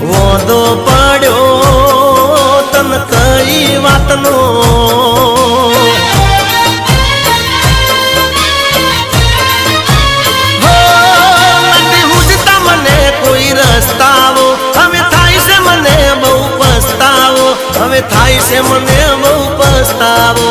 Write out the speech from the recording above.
વોદો પડ્યો તન કઈ વાતનો નથી હુજતા મને કોઈ રસ્તાઓ હવે થાય છે મને બહુ પસ્તાવો હવે થાય છે મને બહુ પસ્તાવો